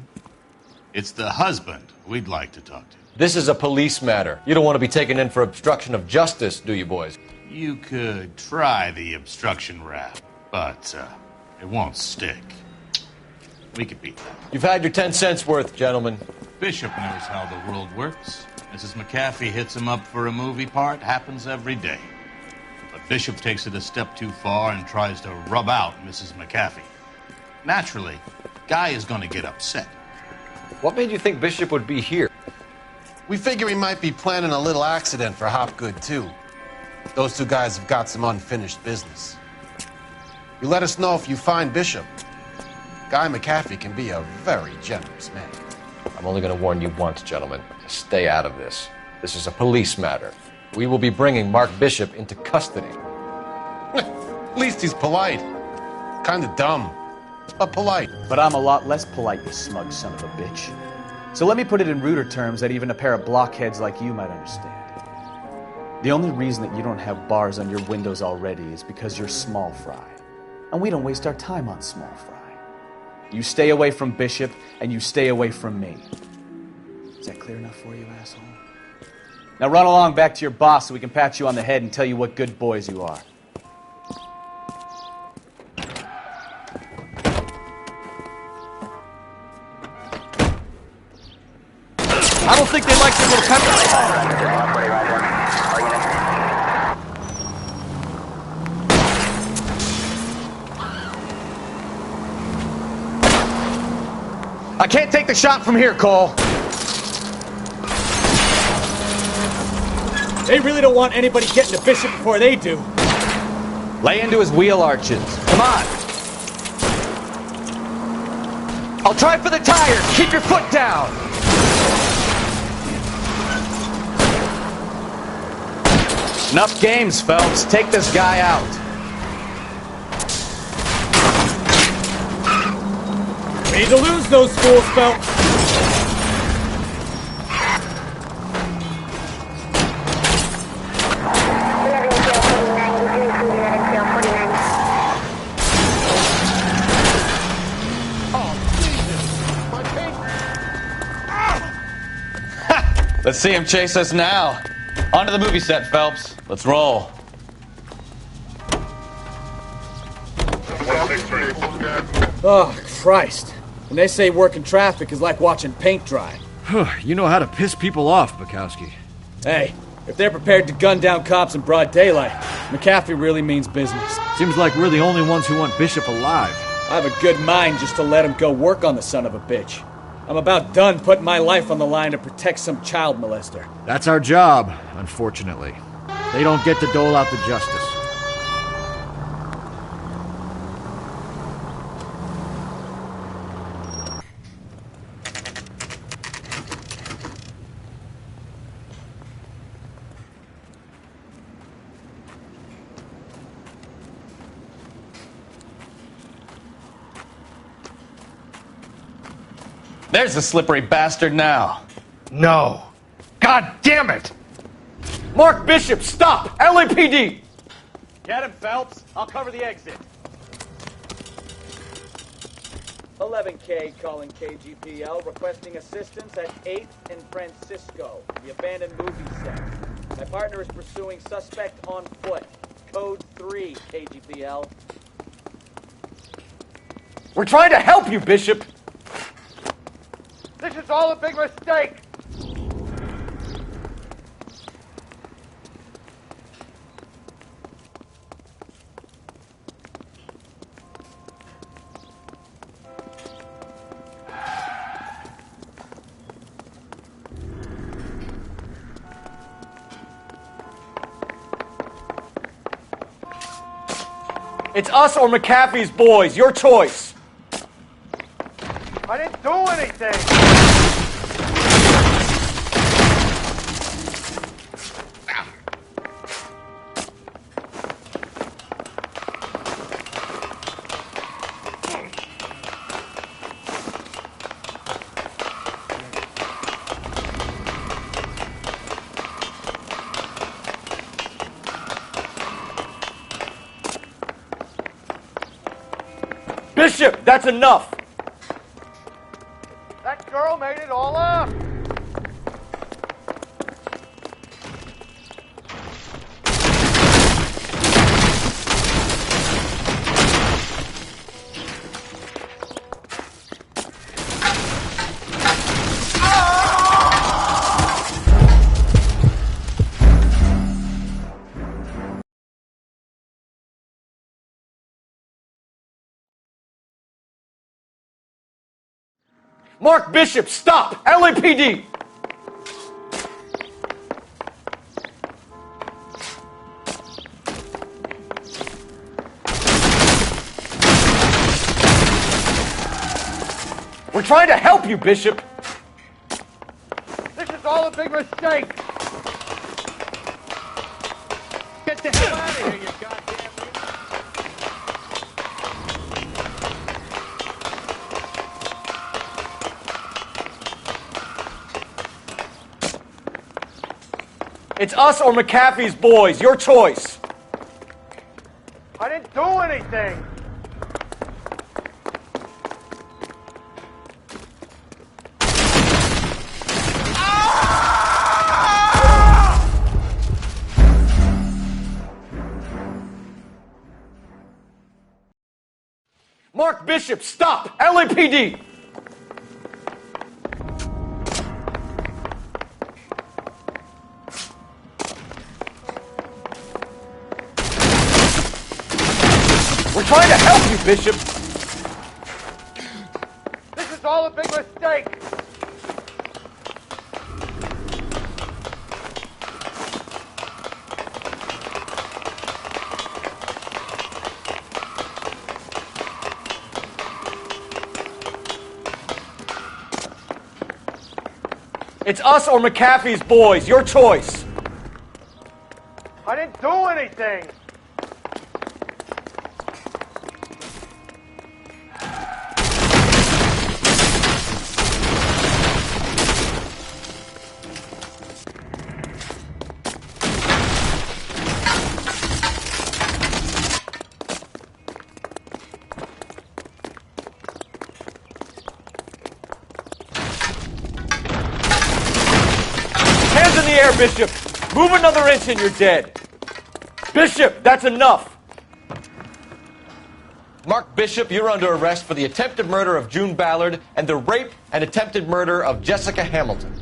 It's the husband we'd like to talk to. This is a police matter. You don't want to be taken in for obstruction of justice, do you, boys? You could try the obstruction rap, but it won't stick. We could beat that. You've had your 10 cents worth, gentlemen. Bishop knows how the world works. Mrs. McAfee hits him up for a movie part. Happens every day. But Bishop takes it a step too far and tries to rub out Mrs. McAfee. Naturally, Guy is going to get upset. What made you think Bishop would be here? We figure he might be planning a little accident for Hopgood, too. Those two guys have got some unfinished business. You let us know if you find Bishop. Guy McAfee can be a very generous man. I'm only going to warn you once, gentlemen. Stay out of this. This is a police matter. We will be bringing Mark Bishop into custody. At least he's polite. Kind of dumb, but polite. But I'm a lot less polite, you smug son of a bitch. So let me put it in ruder terms that even a pair of blockheads like you might understand. The only reason that you don't have bars on your windows already is because you're small fry. And we don't waste our time on small fry. You stay away from Bishop, and you stay away from me. Is that clear enough for you, asshole? Now run along back to your boss so we can pat you on the head and tell you what good boys you are. I don't think they like their little pepper. I can't take the shot from here, Cole. They really don't want anybody getting to Bishop before they do. Lay into his wheel arches. Come on. I'll try for the tires. Keep your foot down. Enough games, Phelps. Take this guy out. We need to lose those fools, Phelps. Let's see him chase us now. Onto the movie set, Phelps. Let's roll. Oh, Christ. When they say working traffic is like watching paint dry. You know how to piss people off, Bukowski. Hey, if they're prepared to gun down cops in broad daylight, McAfee really means business. Seems like we're the only ones who want Bishop alive. I have a good mind just to let him go work on the son of a bitch. I'm about done putting my life on the line to protect some child molester. That's our job, unfortunately. They don't get to dole out the justice. There's the slippery bastard now. No. God damn it! Mark Bishop, stop! LAPD! Get him, Phelps. I'll cover the exit. 11K calling KGPL, requesting assistance at 8th and Francisco, the abandoned movie set. My partner is pursuing suspect on foot. Code 3, KGPL. We're trying to help you, Bishop! This is all a big mistake! It's us or McAfee's boys. Your choice. I didn't do anything! Bishop, that's enough. That girl made it all up! Mark Bishop, stop! LAPD! We're trying to help you, Bishop. This is all a big mistake! Get the hell out of here, you goddamn... It's us or McAfee's boys. Your choice. I didn't do anything! Mark Bishop, stop! LAPD! We're trying to help you, Bishop. This is all a big mistake! It's us or McAfee's boys. Your choice. I didn't do anything! Hands in the air, Bishop. Move another inch and you're dead. Bishop, that's enough. Mark Bishop, you're under arrest for the attempted murder of June Ballard and the rape and attempted murder of Jessica Hamilton.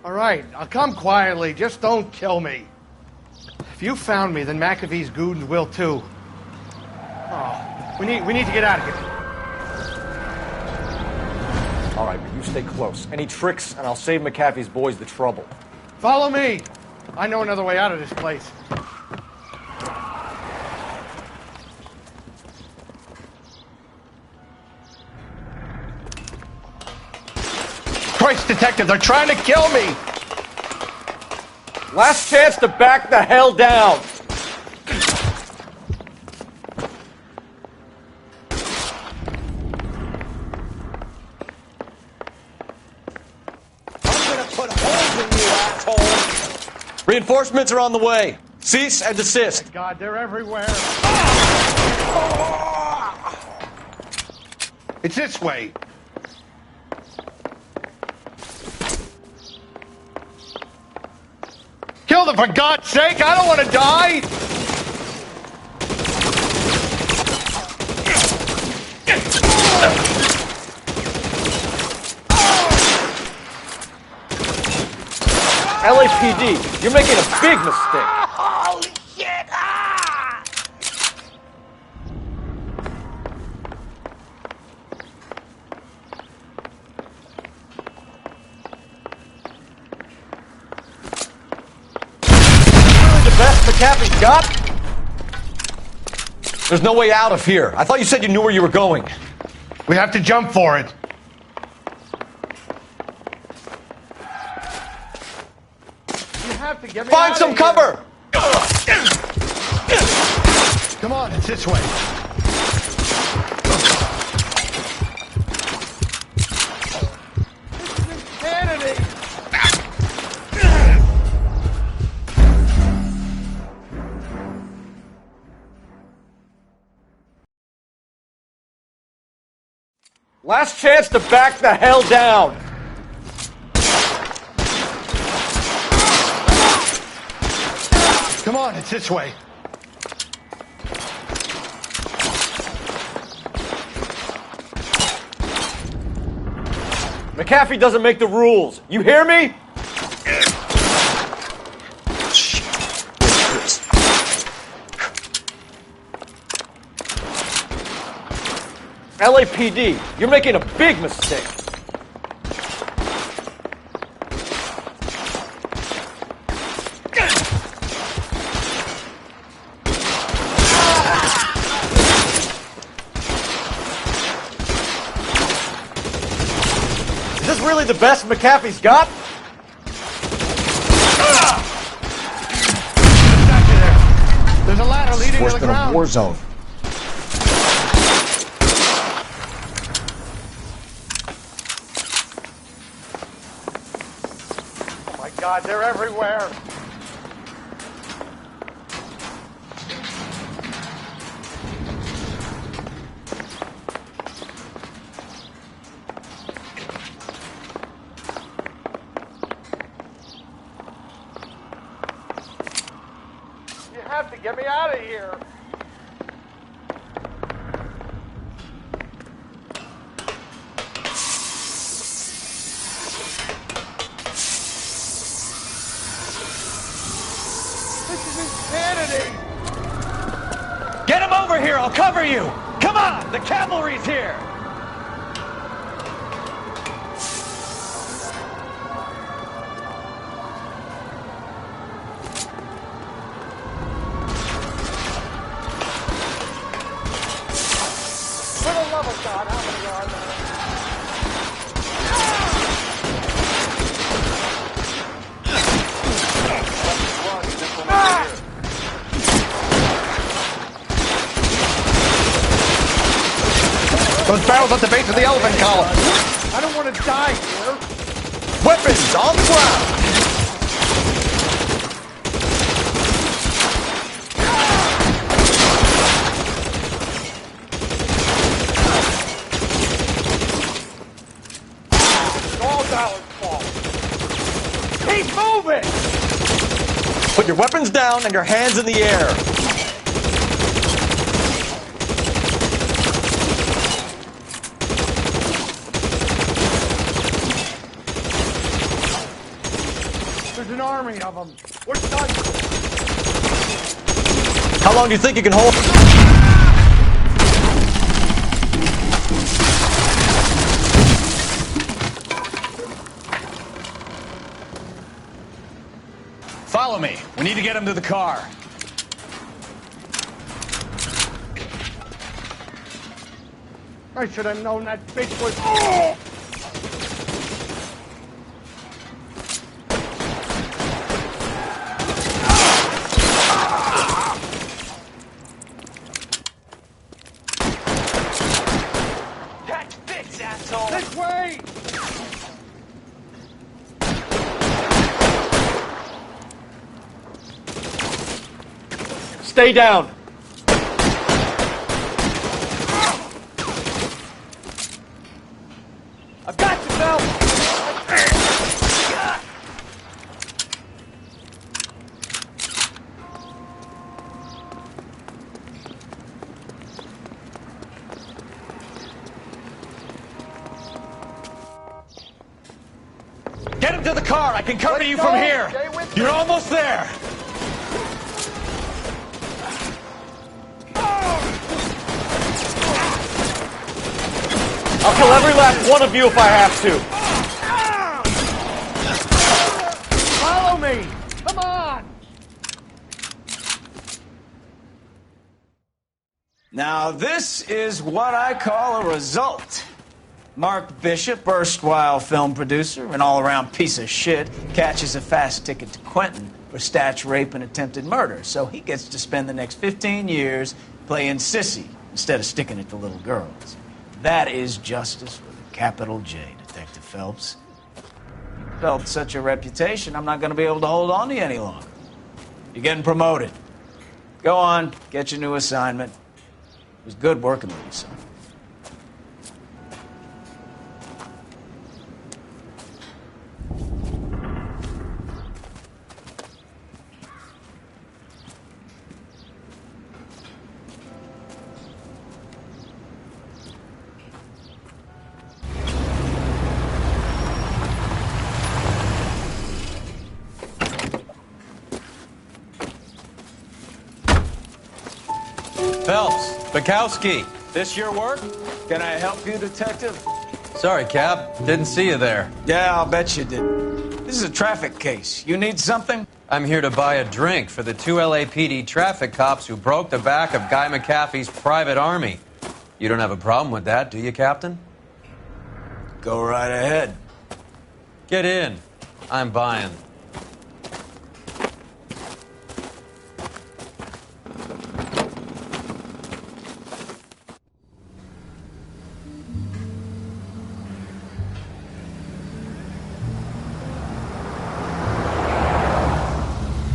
All right, I'll come quietly. Just don't kill me. If you found me, then McAfee's goons will too. Oh, we need to get out of here. All right, but you stay close. Any tricks, and I'll save McAfee's boys the trouble. Follow me. I know another way out of this place. Christ, detective, they're trying to kill me! Last chance to back the hell down. Reinforcements are on the way. Cease and desist. God, they're everywhere. It's this way. Kill them, for God's sake! I don't want to die! LAPD, you're making a big mistake. Holy shit! Ah! Really the best McAfee's got? There's no way out of here. I thought you said you knew where you were going. We have to jump for it. You have to get me Find out some of cover! here. Come on, it's this way. This is insanity! Last chance to back the hell down! Come on, it's this way. McAfee doesn't make the rules. You hear me? LAPD, you're making a big mistake. Is this really the best McAfee's got? There's a ladder leading to Worse the than a ground. war zone. Oh my God, they're everywhere. You have to get me out of here. This is insanity. Get him over here, I'll cover you! Come on, the cavalry's here! For the love of God, how many are there? Those barrels at the base of the elephant column! I don't want to die here. Weapons on the ground! All Dallas' fault. Keep moving! Put your weapons down and your hands in the air. There's an army of them. We're done. How long do you think you can hold? Follow me. We need to get him to the car. I should have known that bitch was. Oh! That fits, asshole! This way! Stay down! I've got you, Mel! Get him to the car! I can cover you from here! You're almost there! I'll kill every last one of you if I have to. Follow me! Come on! Now, this is what I call a result. Mark Bishop, erstwhile film producer and all-around piece of shit, catches a fast ticket to Quentin for Statch rape and attempted murder, so he gets to spend the next 15 years playing sissy instead of sticking it to little girls. That is justice with a capital J, Detective Phelps. You built such a reputation, I'm not going to be able to hold on to you any longer. You're getting promoted. Go on, get your new assignment. It was good working with you, son. Phelps, Bukowski. This your work? Can I help you, Detective? Sorry, Cap. Didn't see you there. Yeah, I'll bet you didn't. This is a traffic case. You need something? I'm here to buy a drink for the 2 LAPD traffic cops who broke the back of Guy McAfee's private army. You don't have a problem with that, do you, Captain? Go right ahead. Get in. I'm buying.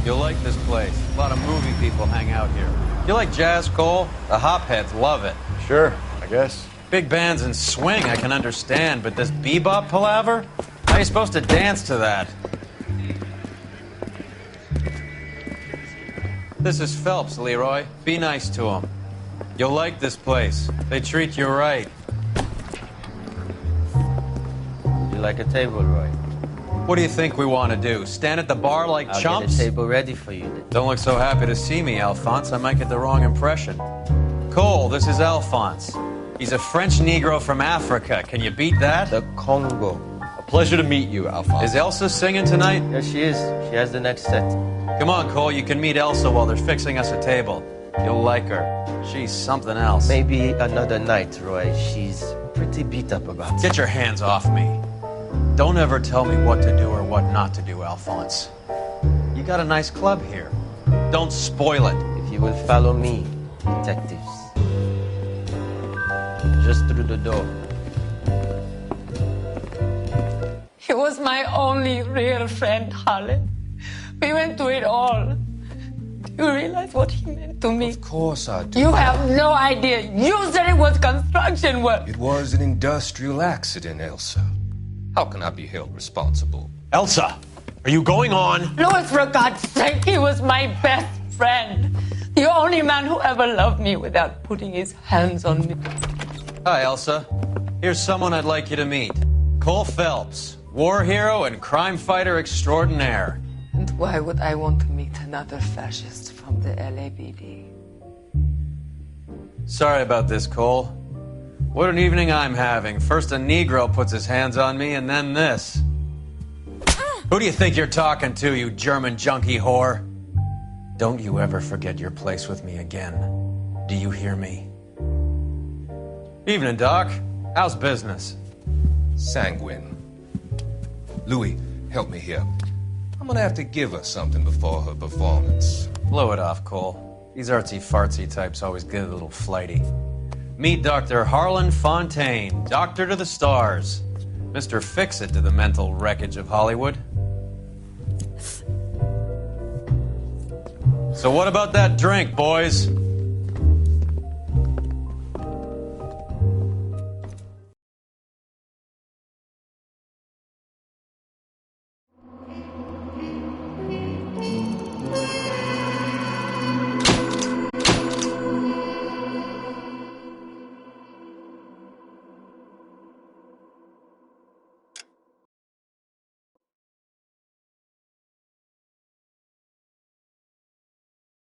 You'll like this place. A lot of movie people hang out here. You like jazz, Cole? The hopheads love it. Sure, I guess. Big bands and swing I can understand, but this bebop palaver? How are you supposed to dance to that? This is Phelps, Leroy. Be nice to him. You'll like this place. They treat you right. You like a table, Roy? What do you think we want to do? Stand at the bar like I'll chumps? get a table ready for you. Don't look so happy to see me, Alphonse. I might get the wrong impression. Cole, this is Alphonse. He's a French Negro from Africa. Can you beat that? The Congo. A pleasure to meet you, Alphonse. Is Elsa singing tonight? Yes, she is. She has the next set. Come on, Cole. You can meet Elsa while they're fixing us a table. You'll like her. She's something else. Maybe another night, Roy. She's pretty beat up about it. Get your hands off me. Don't ever tell me what to do or what not to do, Alphonse. You got a nice club here. Don't spoil it. If you will follow me, detectives. Just through the door. He was my only real friend, Harlan. We went through it all. Do you realize what he meant to me? Of course I do. You have no idea. You said it was construction work. It was an industrial accident, Elsa. How can I be held responsible? Elsa, are you going on? Louis, for God's sake, he was my best friend. The only man who ever loved me without putting his hands on me. Hi, Elsa. Here's someone I'd like you to meet. Cole Phelps, war hero and crime fighter extraordinaire. And why would I want to meet another fascist from the LAPD? Sorry about this, Cole. What an evening I'm having. First a Negro puts his hands on me, and then this. Who do you think you're talking to, you German junkie whore? Don't you ever forget your place with me again. Do you hear me? Evening, Doc. How's business? Sanguine. Louis, help me here. I'm gonna have to give her something before her performance. Blow it off, Cole. These artsy-fartsy types always get a little flighty. Meet Dr. Harlan Fontaine, doctor to the stars. Mr. Fix-It to the mental wreckage of Hollywood. So what about that drink, boys?